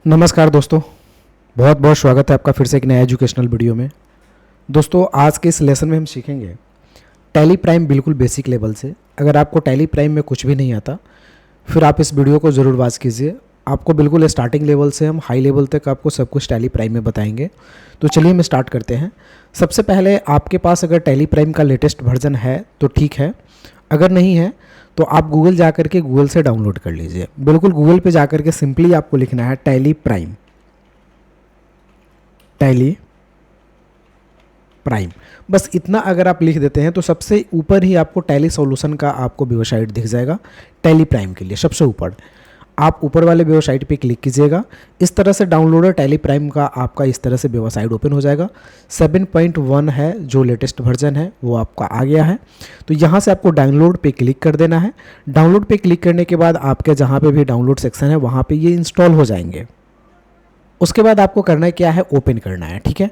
नमस्कार दोस्तों, बहुत बहुत स्वागत है आपका फिर से एक नया एजुकेशनल वीडियो में। दोस्तों, आज के इस लेसन में हम सीखेंगे टैली प्राइम बिल्कुल बेसिक लेवल से। अगर आपको टैली प्राइम में कुछ भी नहीं आता फिर आप इस वीडियो को ज़रूर वॉच कीजिए। आपको बिल्कुल स्टार्टिंग लेवल से हम हाई लेवल तक आपको सब कुछ टैली प्राइम में बताएंगे। तो चलिए हम स्टार्ट करते हैं। सबसे पहले आपके पास अगर टैली प्राइम का लेटेस्ट वर्जन है तो ठीक है, अगर नहीं है तो आप गूगल जा कर के गूगल से डाउनलोड कर लीजिए। बिल्कुल गूगल पे जा कर के सिंपली आपको लिखना है टैली प्राइम, टैली प्राइम, बस इतना अगर आप लिख देते हैं तो सबसे ऊपर ही आपको टैली सॉल्यूशन का आपको वेबसाइट दिख जाएगा। टैली प्राइम के लिए सबसे ऊपर आप ऊपर वाले वेबसाइट पे क्लिक कीजिएगा। इस तरह से डाउनलोडर टैली प्राइम का आपका इस तरह से वेबसाइट ओपन हो जाएगा। 7.1 है जो लेटेस्ट वर्जन है वो आपका आ गया है। तो यहाँ से आपको डाउनलोड पे क्लिक कर देना है। डाउनलोड पे क्लिक करने के बाद आपके जहाँ पे भी डाउनलोड सेक्शन है वहाँ पे ये इंस्टॉल हो जाएंगे। उसके बाद आपको करना है क्या है, ओपन करना है। ठीक है,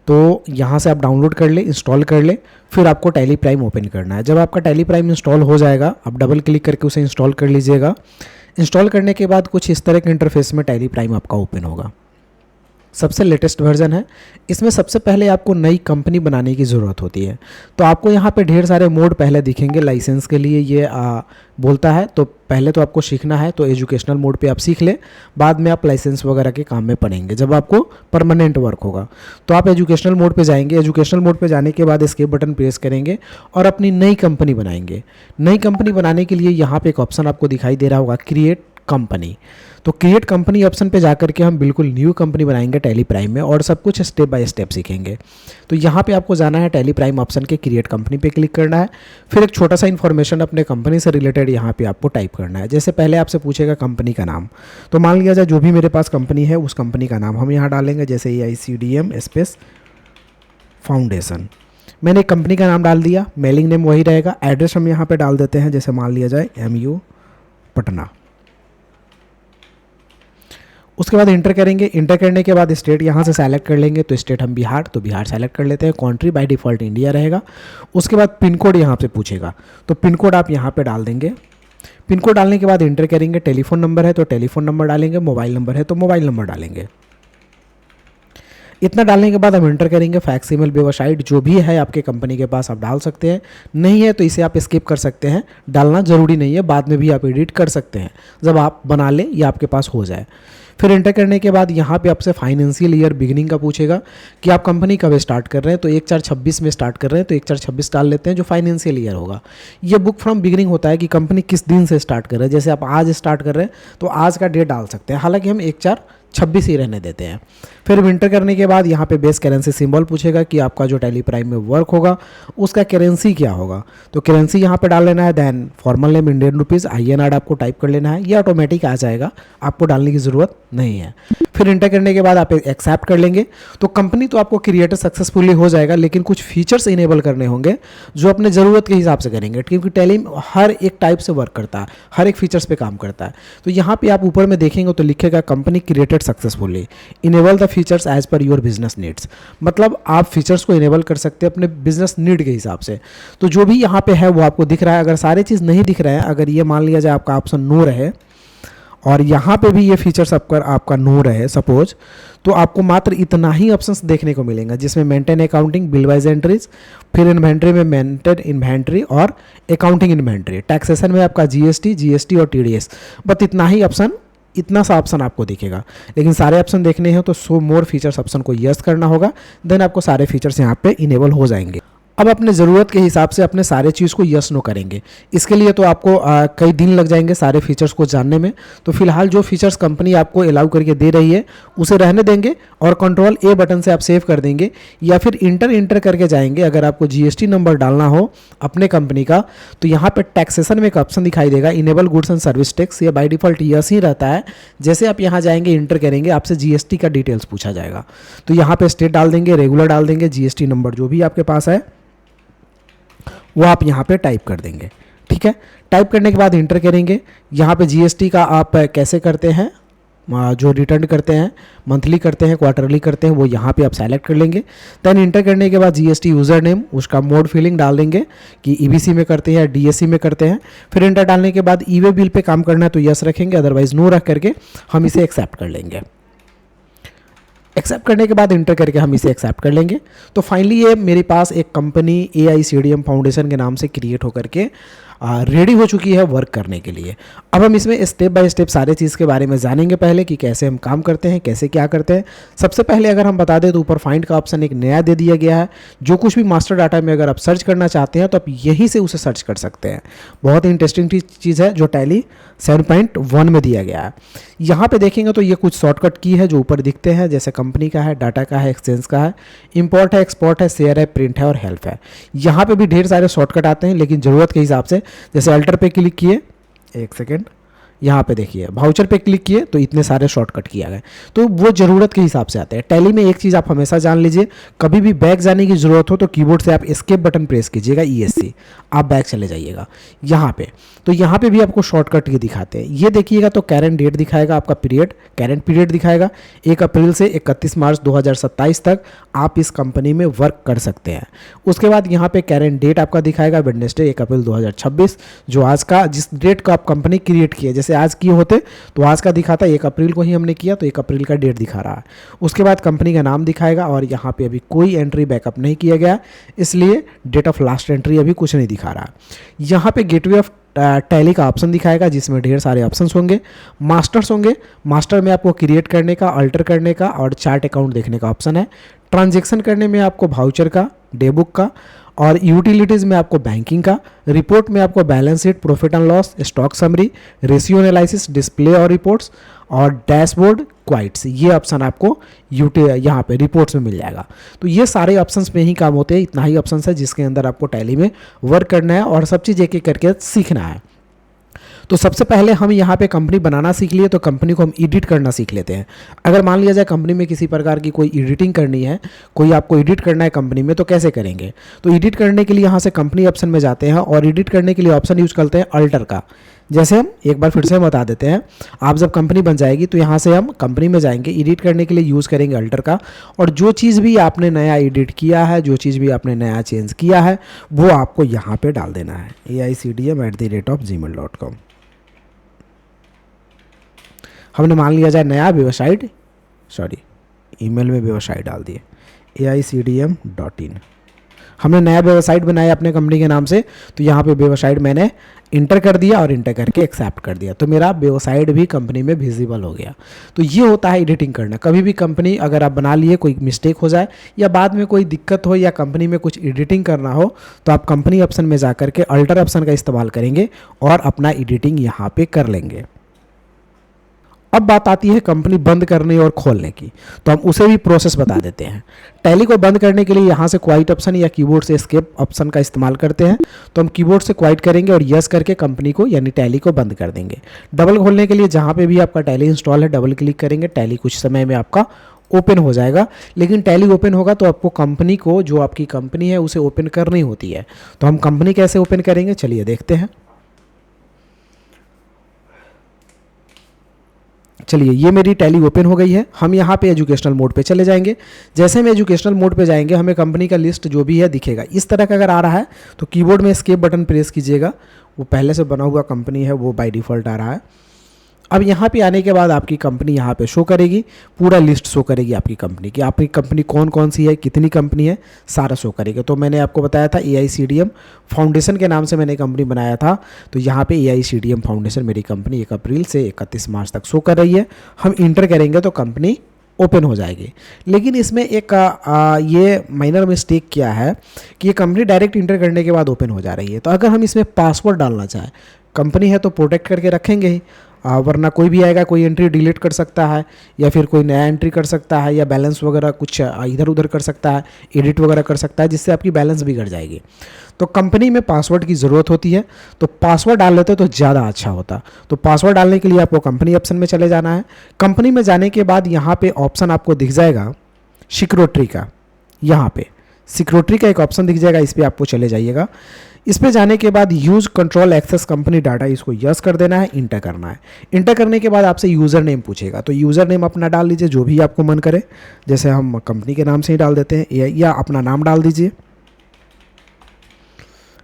तो यहाँ से आप डाउनलोड कर ले, इंस्टॉल कर ले, फिर आपको टैली प्राइम ओपन करना है। जब आपका टैली प्राइम इंस्टॉल हो जाएगा आप डबल क्लिक करके उसे इंस्टॉल कर लीजिएगा। इंस्टॉल करने के बाद कुछ इस तरह के इंटरफेस में टैली प्राइम आपका ओपन होगा। सबसे लेटेस्ट वर्जन है। इसमें सबसे पहले आपको नई कंपनी बनाने की ज़रूरत होती है। तो आपको यहाँ पे ढेर सारे मोड पहले दिखेंगे। लाइसेंस के लिए ये बोलता है, तो पहले तो आपको सीखना है तो एजुकेशनल मोड पे आप सीख ले, बाद में आप लाइसेंस वगैरह के काम में पड़ेंगे जब आपको परमानेंट वर्क होगा। तो आप एजुकेशनल मोड पे जाएंगे। एजुकेशनल मोड पे जाने के बाद एस्केप बटन प्रेस करेंगे और अपनी नई कंपनी बनाएंगे। नई कंपनी बनाने के लिए यहाँ पे एक ऑप्शन आपको दिखाई दे रहा होगा, क्रिएट कंपनी। तो क्रिएट कंपनी ऑप्शन पे जाकर के हम बिल्कुल न्यू कंपनी बनाएंगे टैली प्राइम में और सब कुछ स्टेप बाय स्टेप सीखेंगे। तो यहाँ पे आपको जाना है टैली प्राइम ऑप्शन के क्रिएट कंपनी पे क्लिक करना है। फिर एक छोटा सा इन्फॉर्मेशन अपने कंपनी से रिलेटेड यहाँ पे आपको टाइप करना है। जैसे पहले आपसे पूछेगा कंपनी का नाम, तो मान लिया जाए जो भी मेरे पास कंपनी है उस कंपनी का नाम हम यहाँ डालेंगे। जैसे AICDM स्पेस फाउंडेशन, मैंने कंपनी का नाम डाल दिया। मेलिंग नेम वही रहेगा। एड्रेस हम यहाँ पर डाल देते हैं, जैसे मान लिया जाए MU पटना। उसके बाद इंटर करेंगे। इंटर करने के बाद स्टेट यहाँ से सेलेक्ट कर लेंगे। तो स्टेट हम बिहार, तो बिहार सेलेक्ट कर लेते हैं। कंट्री बाय डिफ़ॉल्ट इंडिया रहेगा। उसके बाद पिन कोड यहाँ से पूछेगा, तो पिन कोड आप यहाँ पे डाल देंगे। पिन कोड डालने के बाद इंटर करेंगे। टेलीफोन नंबर है तो टेलीफोन नंबर डालेंगे, मोबाइल नंबर है तो मोबाइल नंबर डालेंगे। इतना डालने के बाद हम इंटर करेंगे। फैक्स ईमेल वेबसाइट जो भी है आपके कंपनी के पास आप डाल सकते हैं, नहीं है तो इसे आप स्किप कर सकते हैं, डालना ज़रूरी नहीं है, बाद में भी आप एडिट कर सकते हैं जब आप बना लें या आपके पास हो जाए। फिर इंटर करने के बाद यहाँ पे आपसे फाइनेंशियल ईयर बिगिनिंग का पूछेगा कि आप कंपनी कब स्टार्ट कर रहे हैं। तो 1/4/26 में स्टार्ट कर रहे हैं तो 1/4/26 डाल लेते हैं जो फाइनेंशियल ईयर होगा। ये बुक फ्रॉम बिगिनिंग होता है कि कंपनी किस दिन से स्टार्ट कर रहे हैं। जैसे आप आज स्टार्ट कर रहे हैं तो आज का डेट डाल सकते हैं, हालांकि हम 1/4/26 ही रहने देते हैं। फिर इंटर करने के बाद यहाँ पे बेस करेंसी सिंबल पूछेगा कि आपका जो टैली प्राइम में वर्क होगा उसका करेंसी क्या होगा। तो करेंसी यहाँ पे डाल लेना है। Then formal name Indian rupees INR आपको टाइप कर लेना है। ये ऑटोमेटिक आ जाएगा, आपको डालने की ज़रूरत नहीं है। फिर इंटर करने के बाद आप एक्सेप्ट कर लेंगे। तो कंपनी तो आपको क्रिएटर सक्सेसफुली हो जाएगा, लेकिन कुछ फीचर्स इनेबल करने होंगे जो अपने ज़रूरत के हिसाब से करेंगे, क्योंकि टैली हर एक टाइप से वर्क करता है, हर एक फीचर्स पे काम करता है। तो यहाँ पे आप ऊपर में देखेंगे तो लिखेगा company created successfully, enable the features as per your business needs. मतलब आप फीचर्स को इनेबल कर सकते हैं अपने बिजनेस नीड के हिसाब से। तो जो भी यहाँ पे है वो आपको दिख रहा है। अगर सारे चीज़ नहीं दिख रहे हैं, अगर ये मान लिया जाए आपका ऑप्शन नो रहे और यहाँ पे भी ये फीचर्स आपका नो रहे सपोज, तो आपको मात्र इतना ही ऑप्शंस देखने को मिलेंगे, जिसमें maintain accounting, bill wise entries, फिर इन्वेंट्री में मेंटेन इन्वेंट्री और अकाउंटिंग इन्वेंट्री, टैक्सेशन में आपका GST और TDS। बस इतना सा ऑप्शन आपको दिखेगा। लेकिन सारे ऑप्शन देखने हैं तो शो मोर फीचर्स ऑप्शन को यस करना होगा, देन आपको सारे फीचर्स यहाँ पे इनेबल हो जाएंगे। अब अपने ज़रूरत के हिसाब से अपने सारे चीज़ को यस नो करेंगे। इसके लिए तो आपको कई दिन लग जाएंगे सारे फीचर्स को जानने में। तो फिलहाल जो फीचर्स कंपनी आपको अलाउ करके दे रही है उसे रहने देंगे और कंट्रोल A बटन से आप सेव कर देंगे, या फिर इंटर करके जाएंगे। अगर आपको GST नंबर डालना हो अपने कंपनी का तो यहाँ पर टैक्सेशन में एक ऑप्शन दिखाई देगा, enable goods and service tax. ये बाई डिफ़ॉल्ट यस ही रहता है। जैसे आप यहाँ जाएंगे इंटर करेंगे आपसे GST का डिटेल्स पूछा जाएगा, तो यहाँ पर स्टेट डाल देंगे, रेगुलर डाल देंगे, GST नंबर जो भी आपके पास है वो आप यहाँ पे टाइप कर देंगे। ठीक है, टाइप करने के बाद इंटर करेंगे। यहाँ पे GST का आप कैसे करते हैं, जो रिटर्न करते हैं, मंथली करते हैं, क्वार्टरली करते हैं, वो यहाँ पे आप सेलेक्ट कर लेंगे। देन इंटर करने के बाद GST यूज़र नेम, उसका मोड फिलिंग डाल देंगे कि EBC में करते हैं या DSC में करते हैं। फिर इंटर डालने के बाद ई वे बिल पे काम करना है तो यस रखेंगे, अदरवाइज नो रख करके हम इसे एक्सेप्ट कर लेंगे। एक्सेप्ट करने के बाद इंटर करके हम इसे एक्सेप्ट कर लेंगे। तो फाइनली ये मेरे पास एक कंपनी AICDM फाउंडेशन के नाम से क्रिएट होकर के रेडी हो चुकी है वर्क करने के लिए। अब हम इसमें स्टेप बाय स्टेप सारे चीज़ के बारे में जानेंगे पहले कि कैसे हम काम करते हैं, कैसे क्या करते हैं। सबसे पहले अगर हम बता दें तो ऊपर फाइंड का ऑप्शन एक नया दे दिया गया है। जो कुछ भी मास्टर डाटा में अगर आप सर्च करना चाहते हैं तो आप यहीं से उसे सर्च कर सकते हैं। बहुत ही इंटरेस्टिंग चीज़ है जो टैली 7.1 में दिया गया है। यहाँ पे देखेंगे तो ये कुछ शॉर्टकट की है जो ऊपर दिखते हैं, जैसे कंपनी का है, डाटा का है, एक्सचेंज का है, इंपोर्ट है, एक्सपोर्ट है, शेयर है, प्रिंट है और हेल्प है। यहाँ पे भी ढेर सारे शॉर्टकट आते हैं लेकिन ज़रूरत के हिसाब से, जैसे अल्टर पे क्लिक किए, एक सेकेंड, यहाँ पे देखिए वाउचर पे क्लिक किए तो इतने सारे शॉर्टकट किया गया, तो वो ज़रूरत के हिसाब से आते हैं। टैली में एक चीज़ आप हमेशा जान लीजिए, कभी भी बैक जाने की ज़रूरत हो तो कीबोर्ड से आप एस्केप बटन प्रेस कीजिएगा, ESC, आप बैक चले जाइएगा यहाँ पे। तो यहाँ पे भी आपको शॉर्टकट ये दिखाते हैं। ये देखिएगा तो करेंट डेट दिखाएगा, आपका पीरियड, करेंट पीरियड दिखाएगा 1 अप्रैल से 31 मार्च 2027 तक आप इस कंपनी में वर्क कर सकते हैं। उसके बाद यहाँ पे करेंट डेट आपका दिखाएगा वेडनेसडे 1 अप्रैल 2026, जो आज का, जिस डेट का आप कंपनी क्रिएट की है, जैसे आज किए होते तो आज का दिखाता 1 अप्रैल को ही हमने किया तो 1 अप्रैल का डेट दिखा रहा है। उसके बाद कंपनी का नाम दिखाएगा और यहाँ पे अभी कोई एंट्री बैकअप नहीं किया गया, इसलिए डेट ऑफ लास्ट एंट्री अभी कुछ नहीं दिखा रहा। यहाँ पे गेटवे ऑफ टैली का ऑप्शन दिखाएगा जिसमें ढेर सारे ऑप्शंस होंगे, मास्टर्स होंगे। मास्टर में आपको क्रिएट करने का, अल्टर करने का और चार्ट अकाउंट देखने का ऑप्शन है। ट्रांजैक्शन करने में आपको वाउचर का, डे बुक का और यूटिलिटीज़ में आपको बैंकिंग का, रिपोर्ट में आपको balance sheet, profit and loss, stock summary, ratio analysis, display और रिपोर्ट्स और डैशबोर्ड, क्वाइट्स, ये ऑप्शन आपको यहाँ पे रिपोर्ट्स में मिल जाएगा। तो ये सारे ऑप्शंस में ही काम होते हैं, इतना ही ऑप्शंस है जिसके अंदर आपको टैली में वर्क करना है और सब चीज़ एक एक करके सीखना है। तो सबसे पहले हम यहाँ पे कंपनी बनाना सीख लिए तो कंपनी को हम एडिट करना सीख लेते हैं। अगर मान लिया जाए कंपनी में किसी प्रकार की कोई एडिटिंग करनी है, कोई आपको एडिट करना है कंपनी में, तो कैसे करेंगे? तो एडिट करने के लिए यहाँ से कंपनी ऑप्शन में जाते हैं और एडिट करने के लिए ऑप्शन यूज करते हैं अल्टर का। जैसे हम एक बार फिर से बता देते हैं, आप जब कंपनी बन जाएगी तो यहाँ से हम कंपनी में जाएंगे, एडिट करने के लिए यूज़ करेंगे अल्टर का, और जो चीज़ भी आपने नया एडिट किया है, जो चीज़ भी आपने नया चेंज किया है, वो आपको यहाँ पे डाल देना है, AICDM@gmail.com। हमने मान लिया जाए नया वेबसाइट, ईमेल में वेबसाइट डाल दिए AICDM.in। हमने नया वेबसाइट बनाया अपने कंपनी के नाम से, तो यहाँ पे वेबसाइट मैंने इंटर कर दिया और इंटर करके एक्सेप्ट कर दिया, तो मेरा वेबसाइट भी कंपनी में विजिबल हो गया। तो ये होता है एडिटिंग करना। कभी भी कंपनी अगर आप बना लिए, कोई मिस्टेक हो जाए या बाद में कोई दिक्कत हो या कंपनी में कुछ एडिटिंग करना हो, तो आप कंपनी ऑप्शन में जा करके अल्टर ऑप्शन का इस्तेमाल करेंगे और अपना एडिटिंग यहाँ पे कर लेंगे। अब बात आती है कंपनी बंद करने और खोलने की, तो हम उसे भी प्रोसेस बता देते हैं। टैली को बंद करने के लिए यहाँ से क्वाइट ऑप्शन या कीबोर्ड से एस्केप ऑप्शन का इस्तेमाल करते हैं, तो हम कीबोर्ड से क्वाइट करेंगे और यस करके कंपनी को यानी टैली को बंद कर देंगे। डबल खोलने के लिए जहाँ पे भी आपका टैली इंस्टॉल है डबल क्लिक करेंगे, टैली कुछ समय में आपका ओपन हो जाएगा। लेकिन टैली ओपन होगा तो आपको कंपनी को, जो आपकी कंपनी है, उसे ओपन करनी होती है। तो हम कंपनी कैसे ओपन करेंगे, चलिए देखते हैं। चलिए, ये मेरी टैली ओपन हो गई है। हम यहाँ पे एजुकेशनल मोड पे चले जाएंगे। जैसे हम एजुकेशनल मोड पे जाएंगे, हमें कंपनी का लिस्ट जो भी है दिखेगा। इस तरह का अगर आ रहा है तो कीबोर्ड में एस्केप बटन प्रेस कीजिएगा। वो पहले से बना हुआ कंपनी है, वो बाय डिफ़ॉल्ट आ रहा है। अब यहाँ पे आने के बाद आपकी कंपनी यहाँ पे शो करेगी, पूरा लिस्ट शो करेगी आपकी कंपनी की। आपकी कंपनी कौन कौन सी है, कितनी कंपनी है, सारा शो करेगा। तो मैंने आपको बताया था AICDM फाउंडेशन के नाम से मैंने कंपनी बनाया था, तो यहाँ पे AICDM फाउंडेशन मेरी कंपनी 1 अप्रैल से 31 मार्च तक शो कर रही है। हम इंटर करेंगे तो कंपनी ओपन हो जाएगी। लेकिन इसमें एक ये माइनर मिस्टेक क्या है कि ये कंपनी डायरेक्ट इंटर करने के बाद ओपन हो जा रही है। तो अगर हम इसमें पासवर्ड डालना चाहें, कंपनी है तो प्रोटेक्ट करके रखेंगे ही, वरना कोई भी आएगा, कोई एंट्री डिलीट कर सकता है या फिर कोई नया एंट्री कर सकता है या बैलेंस वगैरह कुछ इधर उधर कर सकता है, एडिट वगैरह कर सकता है, जिससे आपकी बैलेंस बिगड़ जाएगी। तो कंपनी में पासवर्ड की ज़रूरत होती है, तो पासवर्ड डाल लेते तो ज़्यादा अच्छा होता। तो पासवर्ड डालने के लिए आपको कंपनी ऑप्शन में चले जाना है। कंपनी में जाने के बाद यहाँ पे ऑप्शन आपको दिख जाएगा सिक्योरिटी का। यहाँ पे सिक्योरिटी का एक ऑप्शन दिख जाएगा, इस पर आपको चले जाइएगा। इस पे जाने के बाद use control access company data, इसको यस कर देना है, इंटर करना है। इंटर करने के बाद आपसे यूज़र नेम पूछेगा, तो यूज़र नेम अपना डाल लीजिए जो भी आपको मन करे। जैसे हम कंपनी के नाम से ही डाल देते हैं या अपना नाम डाल दीजिए।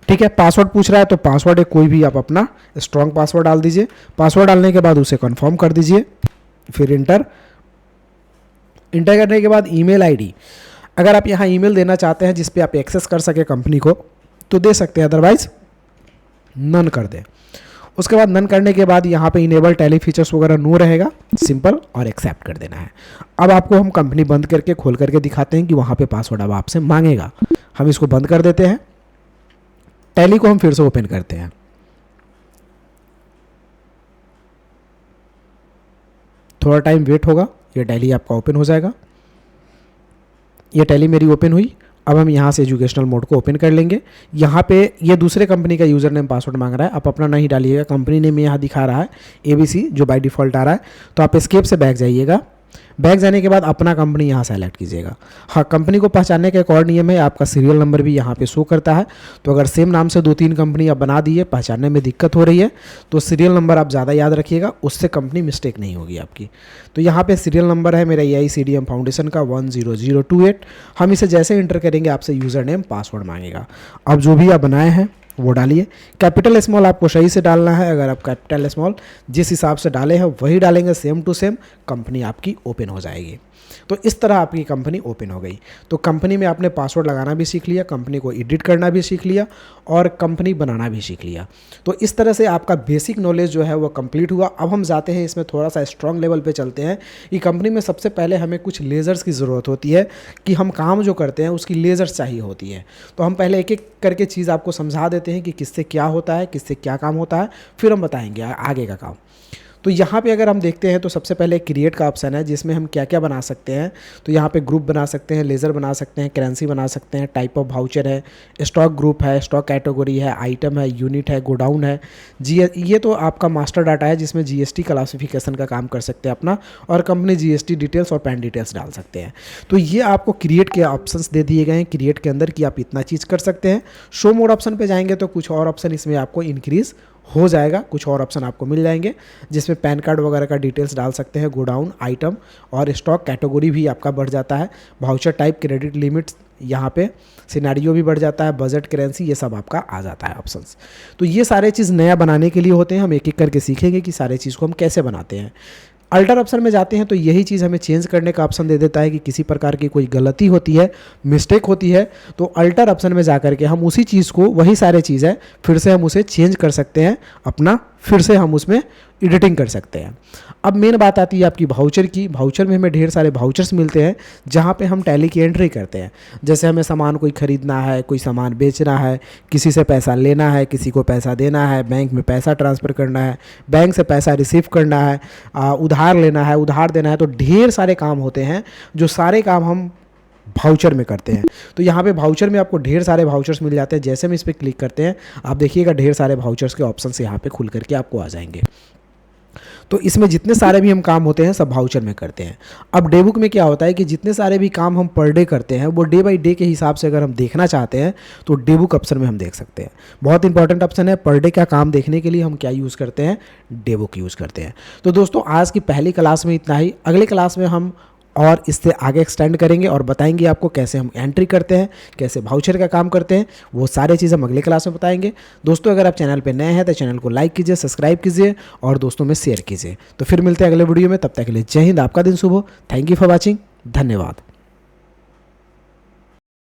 ठीक है, पासवर्ड पूछ रहा है तो पासवर्ड है कोई भी आप अपना स्ट्रॉन्ग पासवर्ड डाल दीजिए। पासवर्ड डालने के बाद उसे कन्फर्म कर दीजिए, फिर इंटर। इंटर करने के बाद ईमेल आईडी, अगर आप यहाँ ईमेल देना चाहते हैं जिस पे आप एक्सेस कर सके कंपनी को तो दे सकते हैं, अदरवाइज नन कर दें। उसके बाद नन करने के बाद यहाँ पे इनेबल टैली फीचर्स वगैरह नो रहेगा, सिंपल, और एक्सेप्ट कर देना है। अब आपको हम कंपनी बंद करके खोल करके दिखाते हैं कि वहाँ पे पासवर्ड अब आपसे मांगेगा। हम इसको बंद कर देते हैं, टैली को हम फिर से ओपन करते हैं। थोड़ा टाइम वेट होगा, ये टैली आपका ओपन हो जाएगा। ये टैली मेरी ओपन हुई। अब हम यहाँ से एजुकेशनल मोड को ओपन कर लेंगे। यहाँ पे ये दूसरे कंपनी का यूज़र नेम पासवर्ड मांग रहा है, आप अपना नहीं डालिएगा, कंपनी नेम यहाँ दिखा रहा है ABC जो बाय डिफ़ॉल्ट आ रहा है। तो आप एस्केप से बैक जाइएगा। बैक जाने के बाद अपना कंपनी यहाँ सेलेक्ट कीजिएगा। हाँ, कंपनी को पहचानने का एक और नियम है, आपका सीरियल नंबर भी यहाँ पे शो करता है। तो अगर सेम नाम से 2-3 कंपनी आप बना दिए, पहचानने में दिक्कत हो रही है, तो सीरियल नंबर आप ज़्यादा याद रखिएगा, उससे कंपनी मिस्टेक नहीं होगी आपकी। तो यहाँ पे सीरियल नंबर है मेरा AICDM फाउंडेशन का 10028। हम इसे जैसे इंटर करेंगे आपसे यूज़र नेम पासवर्ड मांगेगा। अब जो भी आप बनाए हैं वो डालिए। कैपिटल स्मॉल आपको सही से डालना है, अगर आप कैपिटल स्मॉल जिस हिसाब से डाले हैं वही डालेंगे, सेम टू सेम कंपनी आपकी ओपन हो जाएगी। तो इस तरह आपकी कंपनी ओपन हो गई। तो कंपनी में आपने पासवर्ड लगाना भी सीख लिया, कंपनी को एडिट करना भी सीख लिया और कंपनी बनाना भी सीख लिया। तो इस तरह से आपका बेसिक नॉलेज जो है वो कंप्लीट हुआ। अब हम जाते हैं इसमें थोड़ा सा स्ट्रॉन्ग लेवल पे चलते हैं कि कंपनी में सबसे पहले हमें कुछ लेज़र्स की ज़रूरत होती है कि हम काम जो करते हैं उसकी लेज़र्स चाहिए होती है। तो हम पहले एक एक करके चीज़ आपको समझा देते हैं कि किससे क्या होता है, किससे क्या काम होता है, फिर हम बताएंगे आगे का काम। तो यहाँ पे अगर हम देखते हैं तो सबसे पहले क्रिएट का ऑप्शन है जिसमें हम क्या क्या बना सकते हैं। तो यहाँ पे ग्रुप बना सकते हैं, लेज़र बना सकते हैं, करेंसी बना सकते हैं, टाइप ऑफ वाउचर है, स्टॉक ग्रुप है, स्टॉक कैटेगरी है, आइटम है, यूनिट है, गोडाउन है, ये तो आपका मास्टर डाटा है जिसमें GST क्लासिफिकेशन का काम कर सकते हैं अपना, और कंपनी GST डिटेल्स और पैन डिटेल्स डाल सकते हैं। तो ये आपको क्रिएट के ऑप्शंस दे दिए गए हैं क्रिएट के अंदर कि आप इतना चीज़ कर सकते हैं। शो मोड ऑप्शन पे जाएंगे तो कुछ और ऑप्शन इसमें आपको इंक्रीज़ हो जाएगा, कुछ और ऑप्शन आपको मिल जाएंगे जिसमें पैन कार्ड वगैरह का डिटेल्स डाल सकते हैं, गोडाउन, आइटम और स्टॉक कैटेगरी भी आपका बढ़ जाता है, वाउचर टाइप, क्रेडिट लिमिट्स, यहाँ पे सिनेरियो भी बढ़ जाता है, बजट, करेंसी, ये सब आपका आ जाता है ऑप्शंस। तो ये सारे चीज़ नया बनाने के लिए होते हैं। हम एक एक करके सीखेंगे कि सारे चीज़ को हम कैसे बनाते हैं। अल्टर ऑप्शन में जाते हैं तो यही चीज़ हमें चेंज करने का ऑप्शन दे देता है कि किसी प्रकार की कोई गलती होती है, मिस्टेक होती है, तो अल्टर ऑप्शन में जा करके हम उसी चीज़ को, वही सारे चीज़ है, फिर से हम उसे चेंज कर सकते हैं अपना, फिर से हम उसमें एडिटिंग कर सकते हैं। अब मेन बात आती है आपकी वाउचर की। वाउचर में हमें ढेर सारे वाउचर्स मिलते हैं जहाँ पे हम टैली की एंट्री करते हैं। जैसे हमें सामान कोई ख़रीदना है, कोई सामान बेचना है, किसी से पैसा लेना है, किसी को पैसा देना है, बैंक में पैसा ट्रांसफ़र करना है, बैंक से पैसा रिसीव करना है, उधार लेना है, उधार देना है, तो ढेर सारे काम होते हैं जो सारे काम हम वाउचर में करते हैं। तो यहाँ पे वाउचर में आपको ढेर सारे वाउचर्स मिल जाते हैं। जैसे हम इस पर क्लिक करते हैं आप देखिएगा ढेर सारे वाउचर्स के ऑप्शंस यहाँ पे खुल करके आपको आ जाएंगे। तो इसमें जितने सारे भी हम काम होते हैं सब वाउचर में करते हैं। अब डे बुक में क्या होता है कि जितने सारे भी काम हम पर डे करते हैं वो डे बाई डे के हिसाब से अगर हम देखना चाहते हैं तो डे बुक ऑप्शन में हम देख सकते हैं। बहुत इंपॉर्टेंट ऑप्शन है। पर डे का काम देखने के लिए हम क्या यूज़ करते हैं, डे बुक यूज़ करते हैं। तो दोस्तों आज की पहली क्लास में इतना ही। अगली क्लास में हम और इससे आगे एक्सटेंड करेंगे और बताएंगे आपको कैसे हम एंट्री करते हैं, कैसे वाउचर का काम करते हैं, वो सारे चीज़ हम अगले क्लास में बताएंगे। दोस्तों अगर आप चैनल पे नए हैं तो चैनल को लाइक कीजिए, सब्सक्राइब कीजिए और दोस्तों में शेयर कीजिए। तो फिर मिलते हैं अगले वीडियो में, तब तक के लिए जय हिंद, आपका दिन शुभ हो। थैंक यू फॉर वॉचिंग, धन्यवाद।